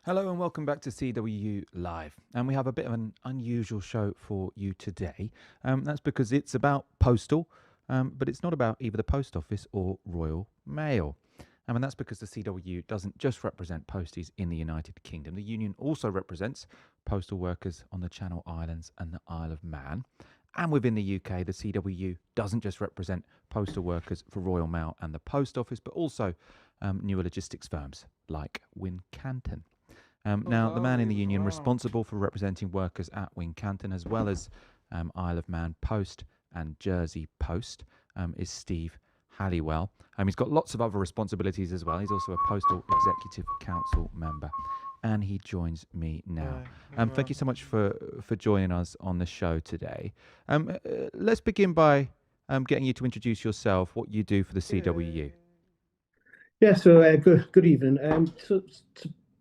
Hello and welcome back to CWU Live. And we have a bit of an unusual show for you today. That's because it's about postal, but it's not about either the post office or Royal Mail. And that's because the CWU doesn't just represent posties in the United Kingdom. The union also represents postal workers on the Channel Islands and the Isle of Man. And within the UK, the CWU doesn't just represent postal workers for Royal Mail and the post office, but also newer logistics firms like Wincanton. Now, the man in the union responsible for representing workers at Wincanton, as well as Isle of Man Post and Jersey Post, is Steve Halliwell. He's got lots of other responsibilities as well. He's also a Postal Executive Council member, and he joins me now. Thank you so much for joining us on the show today. Let's begin by getting you to introduce yourself, what you do for the CWU. Yeah, so good evening.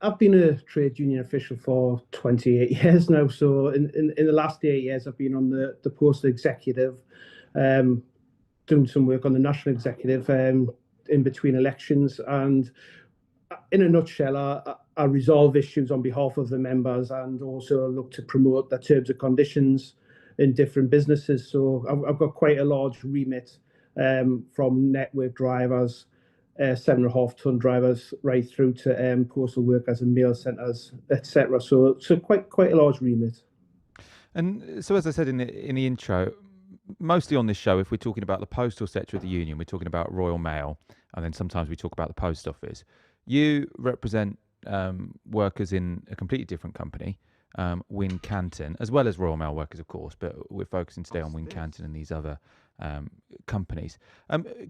I've been a trade union official for 28 years now. So in the last 8 years, I've been on the postal executive, doing some work on the national executive in between elections. And in a nutshell, I resolve issues on behalf of the members and also look to promote the terms and conditions in different businesses. So I've got quite a large remit from network drivers, 7.5-ton drivers, right through to postal workers and mail centres, etc. So quite a large remit. And so, as I said in the intro, mostly on this show, if we're talking about the postal sector of the union, we're talking about Royal Mail, and then sometimes we talk about the post office. You represent workers in a completely different company, Wincanton, as well as Royal Mail workers, of course, but we're focusing today on Wincanton and these other companies.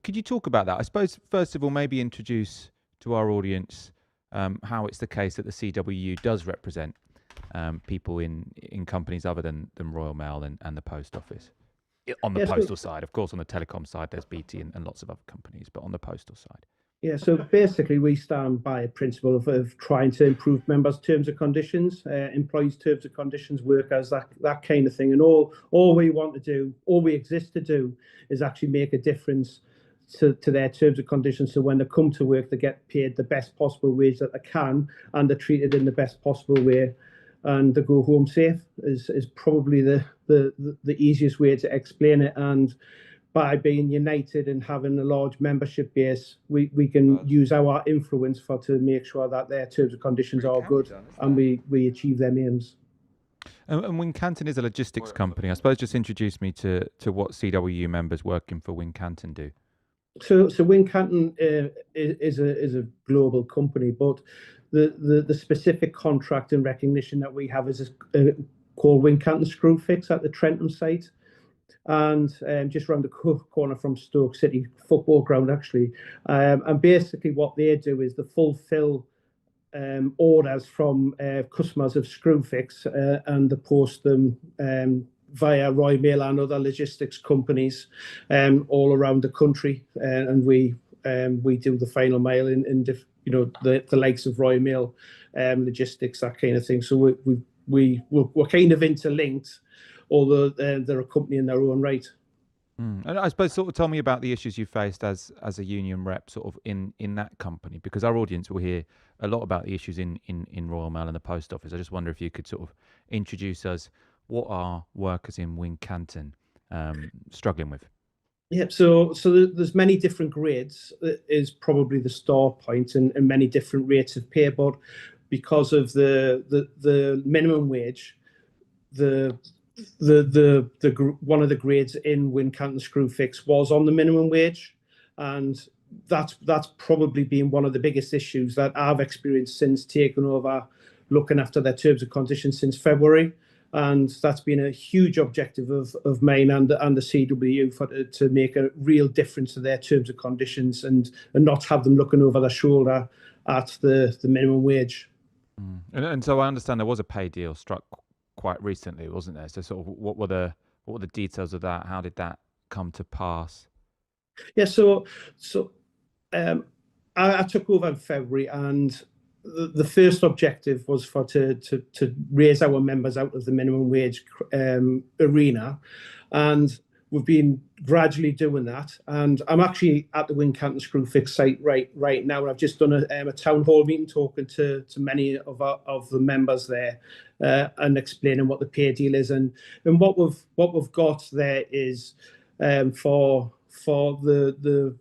Could you talk about that? I suppose, first of all, maybe introduce to our audience how it's the case that the CWU does represent people in companies other than Royal Mail and the post office. On the postal side, of course, on the telecom side, there's BT and lots of other companies, but on the postal side. Yeah, so basically we stand by a principle of trying to improve members' terms and conditions, employees' terms and conditions, workers, that kind of thing. And all we want to do, all we exist to do, is actually make a difference to their terms and conditions. So when they come to work, they get paid the best possible wage that they can, and they're treated in the best possible way, and they go home safe. Is probably the easiest way to explain it. And by being united and having a large membership base, we can use our influence to make sure that their terms and conditions are good and we achieve their aims. And Wincanton is a logistics company. I suppose just introduce me to what CWU members working for Wincanton do. So Wincanton is a global company, but the specific contract and recognition that we have is called Wincanton Screwfix at the Trenton site. And just around the corner from Stoke City football ground, actually. And basically what they do is they fulfill orders from customers of Screwfix and they post them via Royal Mail and other logistics companies all around the country. And we do the final mile in the likes of Royal Mail, logistics, that kind of thing. So we're kind of interlinked, although they're a company in their own right. And I suppose sort of tell me about the issues you faced as a union rep sort of in that company, because our audience will hear a lot about the issues in Royal Mail and the post office. I just wonder if you could sort of introduce us, what are workers in Wincanton struggling with? Yeah, so there's many different grades is probably the start point, and many different rates of pay, but because of the minimum wage, one of the grades in Wincanton Screwfix was on the minimum wage, and that's probably been one of the biggest issues that I've experienced since taking over, looking after their terms and conditions since February. And that's been a huge objective of mine and the CWU to make a real difference to their terms and conditions and not have them looking over their shoulder at the minimum wage. And so I understand there was a pay deal struck quite recently, wasn't there? So sort of what were the details of that? How did that come to pass? Yeah, so I took over in February, and the first objective was to raise our members out of the minimum wage arena, and we've been gradually doing that, and I'm actually at the Wincanton Screwfix site right now. I've just done a town hall meeting, talking to many of the members there, and explaining what the pay deal is, and what we've got there is for the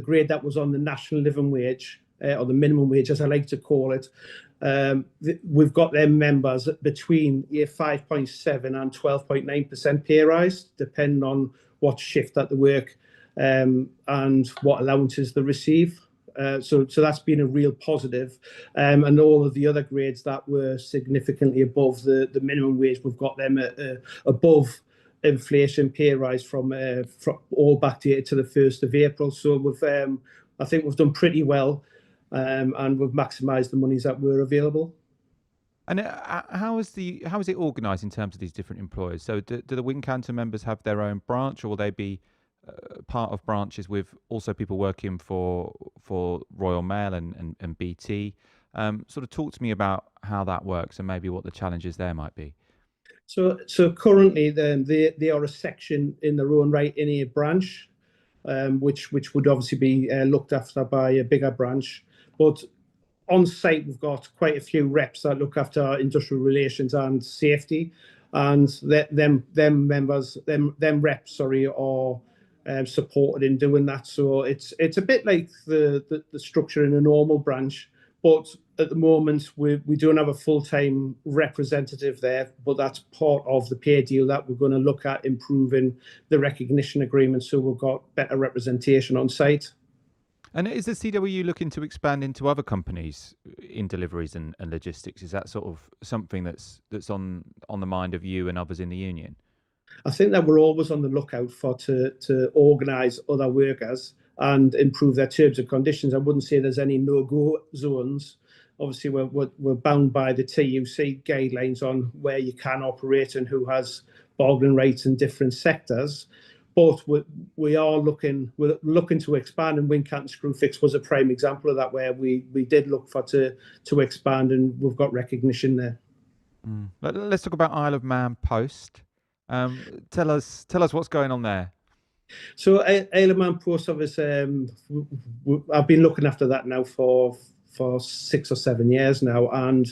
grade that was on the national living wage, or the minimum wage, as I like to call it. We've got them members between 5.7 and 12.9% pay rise, depending on what shift that they work, and what allowances they receive. So that's been a real positive. And all of the other grades that were significantly above the minimum wage, we've got them above inflation pay rise from all backdated to the 1st of April. So I think we've done pretty well. And we've maximised the monies that were available. And how is it organised in terms of these different employers? So do the Wincanton members have their own branch, or will they be part of branches with also people working for Royal Mail and BT? Sort of talk to me about how that works and maybe what the challenges there might be. So currently they are a section in their own right in a branch, which would obviously be looked after by a bigger branch. But on site, we've got quite a few reps that look after industrial relations and safety, and them reps, are supported in doing that. So it's a bit like the structure in a normal branch, but at the moment we don't have a full-time representative there. But that's part of the pay deal that we're going to look at improving the recognition agreement, so we've got better representation on site. And is the CWU looking to expand into other companies in deliveries and logistics? Is that sort of something that's on the mind of you and others in the union? I think that we're always on the lookout to organise other workers and improve their terms and conditions. I wouldn't say there's any no-go zones. Obviously, we're bound by the TUC guidelines on where you can operate and who has bargaining rights in different sectors. But we're looking to expand, and Wincanton Screwfix was a prime example of that, where we did look to expand, and we've got recognition there. Let's talk about Isle of Man Post. Tell us what's going on there. So Isle of Man Post Office, I've been looking after that now for 6 or 7 years now, and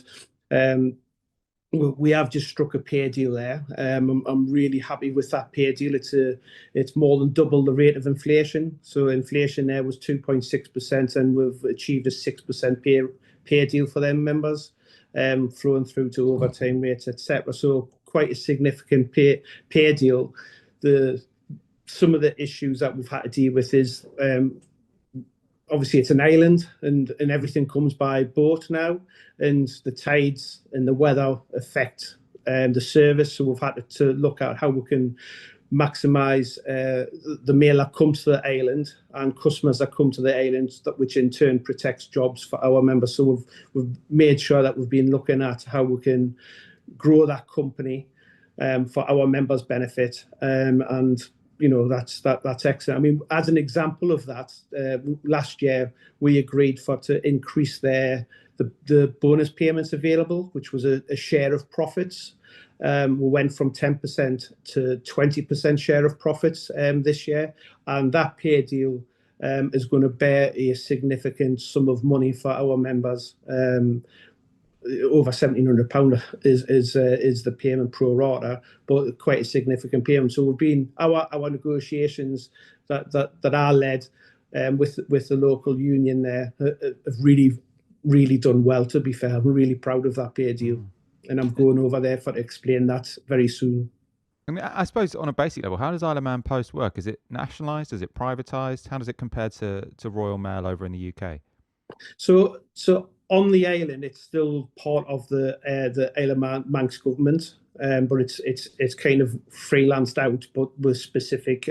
we have just struck a pay deal there. I'm really happy with that pay deal. It's more than double the rate of inflation. So inflation there was 2.6%, and we've achieved a 6% pay deal for them members, flowing through to overtime rates, etc. So quite a significant pay deal. Some of the issues that we've had to deal with is, obviously it's an island, and everything comes by boat now, and the tides and the weather affect the service. So we've had to look at how we can maximise the mail that comes to the island and customers that come to the island, which in turn protects jobs for our members. So we've made sure that we've been looking at how we can grow that company for our members' benefit, and that's excellent. I mean, as an example of that, last year we agreed to increase the bonus payments available, which was a share of profits. We went from 10% to 20% share of profits this year, and that pay deal is going to bear a significant sum of money for our members. Over £1,700 is the payment pro rata, but quite a significant payment. So we've been our negotiations that are led with the local union there have really done well. To be fair, I'm really proud of that pay deal, and I'm going over there to explain that very soon. I mean, I suppose on a basic level, how does Isle of Man Post work? Is it nationalised? Is it privatised? How does it compare to Royal Mail over in the UK? So on the island, it's still part of the Isle of Manx government, but it's kind of freelanced out, but with specific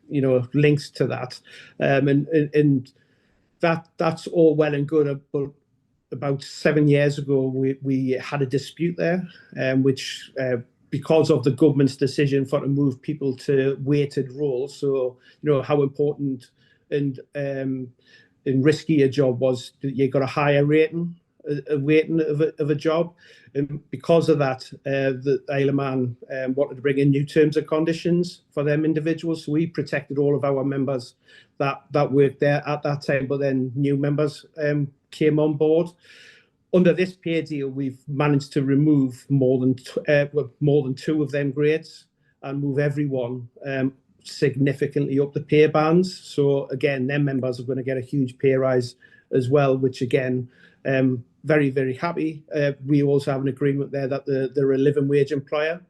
links to that, and that's all well and good. But about 7 years ago, we had a dispute there, which because of the government's decision to move people to weighted roles. So how important and risky a job was that you got a higher rating, waiting of a job. And because of that, the Isle of Man wanted to bring in new terms and conditions for them individuals. So we protected all of our members that worked there at that time, but then new members came on board. Under this pay deal, we've managed to remove more than two of them grades and move everyone significantly up the pay bands. So again, them members are going to get a huge pay rise as well, which again, very, very happy. We also have an agreement there that they're a living wage employer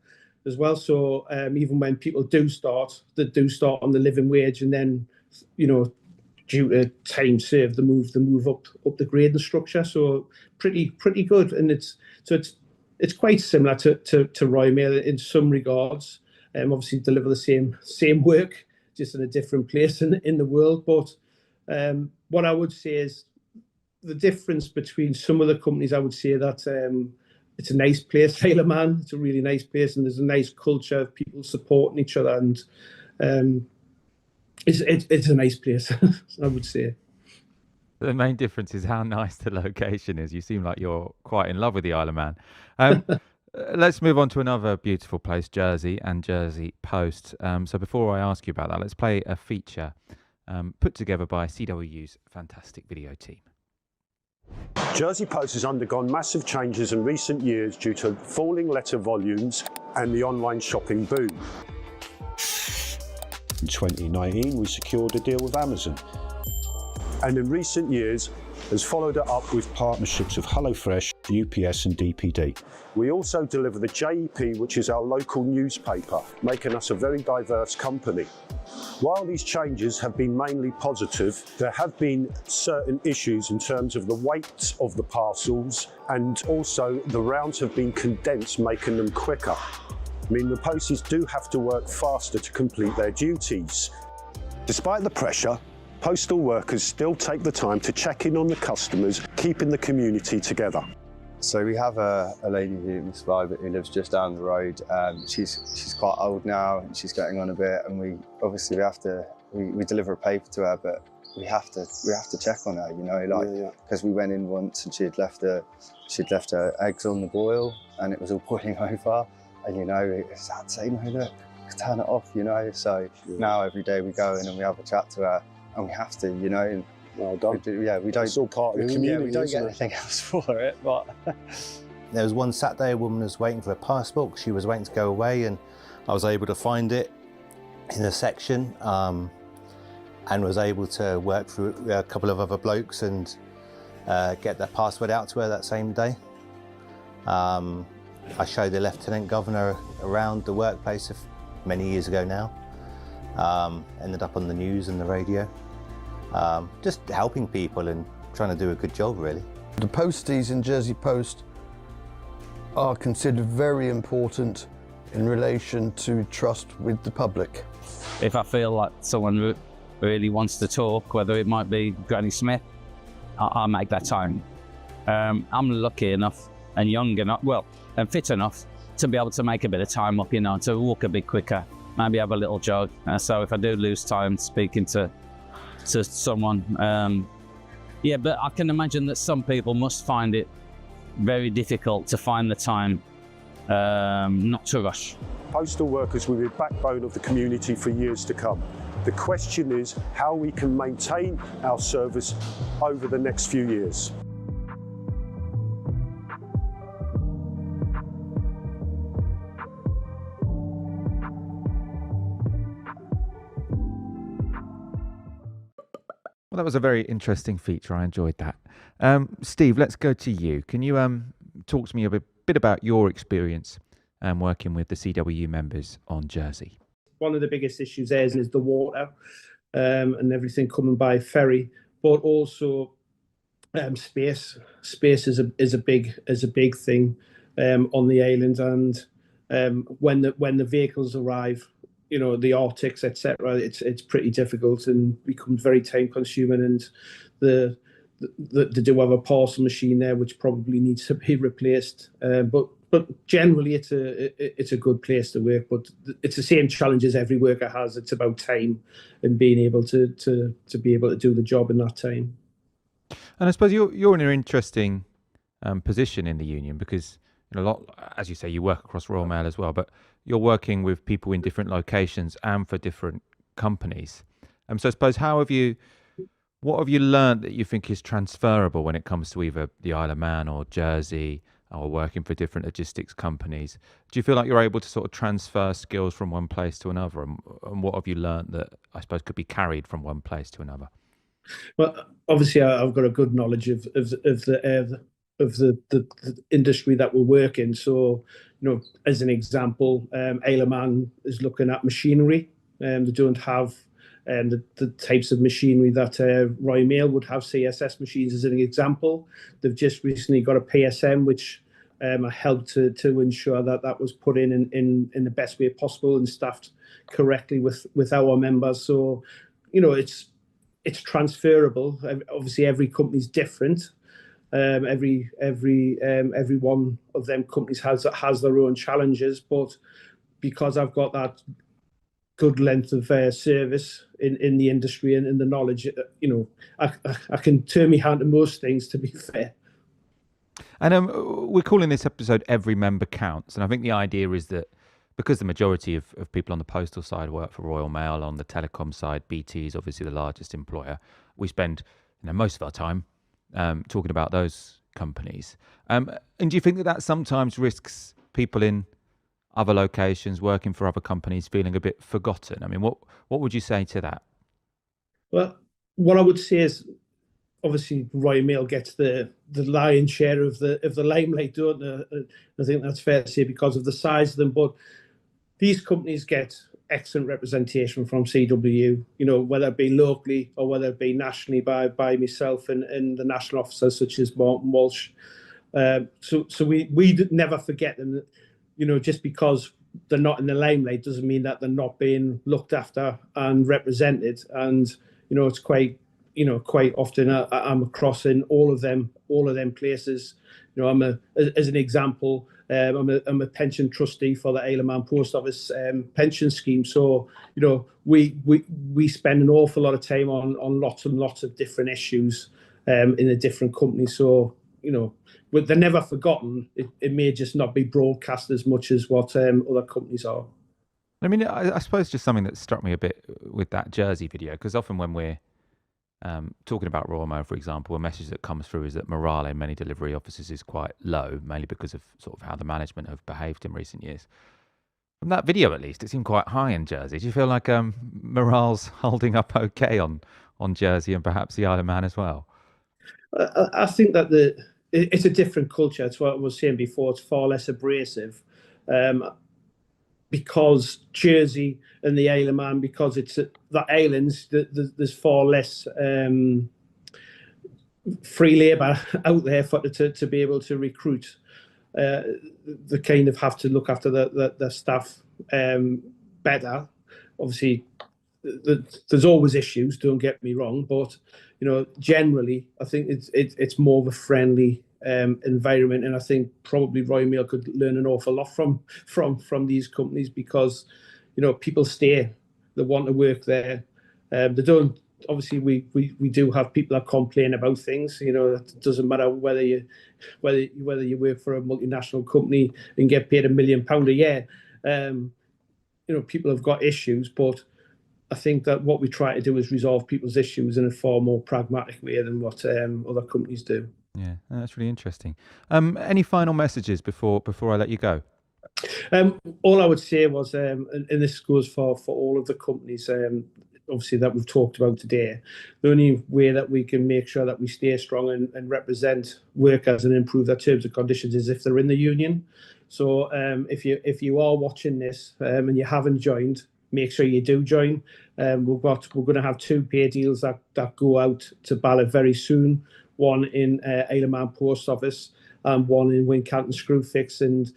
as well. So even when people do start, they do start on the living wage, and then, you know, due to time served, they move up the grading structure. So pretty good, and it's quite similar to Royal Mail in some regards. Obviously deliver the same work, just in a different place in the world. But what I would say is the difference between some of the companies, I would say that it's a nice place, Isle of Man. It's a really nice place, and there's a nice culture of people supporting each other, and it's a nice place, I would say. The main difference is how nice the location is. You seem like you're quite in love with the Isle of Man. Let's move on to another beautiful place, Jersey and Jersey Post. So before I ask you about that, let's play a feature put together by CWU's fantastic video team. Jersey Post has undergone massive changes in recent years due to falling letter volumes and the online shopping boom. In 2019, we secured a deal with Amazon. And in recent years, has followed it up with partnerships with HelloFresh, UPS and DPD. We also deliver the JEP, which is our local newspaper, making us a very diverse company. While these changes have been mainly positive, there have been certain issues in terms of the weight of the parcels, and also the rounds have been condensed, making them quicker. I mean, the posties do have to work faster to complete their duties. Despite the pressure, postal workers still take the time to check in on the customers, keeping the community together. So we have a lady who lives just down the road. She's quite old now, and she's getting on a bit, and we deliver a paper to her, but we have to check on her, you know, because we went in once and she'd left her eggs on the boil, and it was all boiling over, and you know, it's that saying, no, look, turn it off, you know. So now every day we go in and we have a chat to her, and we have to, you know. And well done. we don't. It's all part of the community. We don't get anything else for it. But there was one Saturday, a woman was waiting for her passport. She was waiting to go away, and I was able to find it in a section, and was able to work through a couple of other blokes and get that passport out to her that same day. I showed the Lieutenant Governor around the workplace many years ago now. Ended up on the news and the radio. Just helping people and trying to do a good job, really. The posties in Jersey Post are considered very important in relation to trust with the public. If I feel like someone really wants to talk, whether it might be Granny Smith, I'll make that time. I'm lucky enough and young enough, and fit enough to be able to make a bit of time up, you know, to walk a bit quicker, maybe have a little jog. So if I do lose time speaking to someone, but I can imagine that some people must find it very difficult to find the time not to rush. Postal workers will be the backbone of the community for years to come. The question is how we can maintain our service over the next few years. Well, that was a very interesting feature. I enjoyed that. Steve, let's go to you. Can you talk to me a bit about your experience working with the CWU members on Jersey? One of the biggest issues is the water and everything coming by ferry, but also space. Space is a big thing on the island, and when the vehicles arrive, you know, the Arctics, etc., it's pretty difficult and becomes very time consuming. And they do have a parcel machine there which probably needs to be replaced. But generally it's a good place to work. But it's the same challenges every worker has. It's about time and being able to be able to do the job in that time. And I suppose you're in an interesting position in the union, because a lot, as you say, you work across Royal Mail as well, but you're working with people in different locations and for different companies. So I suppose, what have you learned that you think is transferable when it comes to either the Isle of Man or Jersey, or working for different logistics companies? Do you feel like you're able to sort of transfer skills from one place to another? And what have you learned that I suppose could be carried from one place to another? Well, obviously, I've got a good knowledge of the industry that we work in. So, as an example, Isle of Man is looking at machinery. They don't have the types of machinery that Royal Mail would have. CSS machines, as an example. They've just recently got a PSM, which helped to ensure that was put in the best way possible and staffed correctly with our members. So, it's transferable. Obviously, every company's different. Every one of them companies has their own challenges, but because I've got that good length of service in the industry and in the knowledge, I can turn my hand to most things, to be fair. And we're calling this episode Every Member Counts. And I think the idea is that because the majority of people on the postal side work for Royal Mail, on the telecom side, BT is obviously the largest employer. We spend most of our time talking about those companies. And do you think that sometimes risks people in other locations working for other companies feeling a bit forgotten? I mean, what would you say to that? Well, what I would say is, obviously, Royal Mail gets the lion's share of the limelight, don't they? I think that's fair to say because of the size of them. But these companies get excellent representation from CWU, whether it be locally or whether it be nationally by myself and the national officers such as Martin Walsh. So we never forget them. Just because they're not in the limelight doesn't mean that they're not being looked after and represented. And it's quite often I'm across in all of them places. As an example, I'm a pension trustee for the Isle of Man Post Office pension scheme. So we spend an awful lot of time on lots and lots of different issues in the different companies. So but they're never forgotten. It may just not be broadcast as much as what other companies are. I mean, I suppose just something that struck me a bit with that Jersey video, because often when we're talking about Royal Mail, for example, a message that comes through is that morale in many delivery offices is quite low, mainly because of sort of how the management have behaved in recent years. From that video, at least, it seemed quite high in Jersey. Do you feel like morale's holding up okay on Jersey and perhaps the Isle of Man as well? I think that it's a different culture. It's what I was saying before. It's far less abrasive. Because Jersey and the Isle of Man, because it's the islands, there's far less free labour out there to be able to recruit. They kind of have to look after the staff better. Obviously, there's always issues. Don't get me wrong, but generally, I think it's more of a friendly environment, and I think probably Royal Mail could learn an awful lot from these companies, because people stay, they want to work there. They don't. Obviously, we do have people that complain about things. It doesn't matter whether you work for a multinational company and get paid £1 million a year. People have got issues, but I think that what we try to do is resolve people's issues in a far more pragmatic way than what other companies do. Yeah, that's really interesting. Any final messages before I let you go? All I would say was, and this goes for all of the companies, obviously, that we've talked about today, the only way that we can make sure that we stay strong and represent workers and improve their terms and conditions is if they're in the union. So if you are watching this and you haven't joined, make sure you do join. We're going to have 2 pay deals that go out to ballot very soon. One in Isle of Man Post Office and one in Wincanton Screwfix. And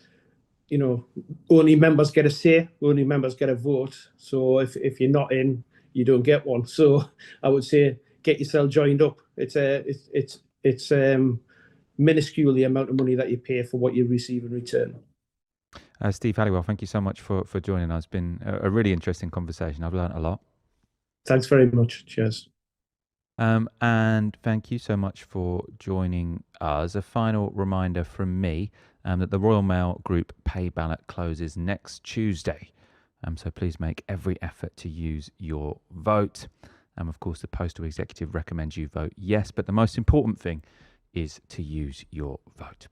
only members get a say, only members get a vote. So if you're not in, you don't get one. So I would say get yourself joined up. It's minuscule the amount of money that you pay for what you receive in return. Steve Halliwell, thank you so much for joining us. It's been a really interesting conversation. I've learned a lot. Thanks very much. Cheers. And thank you so much for joining us. A final reminder from me that the Royal Mail Group pay ballot closes next Tuesday. So please make every effort to use your vote. Of course, the Postal Executive recommends you vote yes, but the most important thing is to use your vote.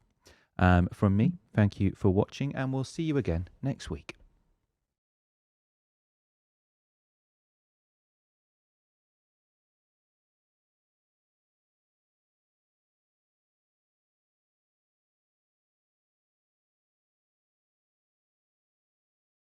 From me, thank you for watching, and we'll see you again next week.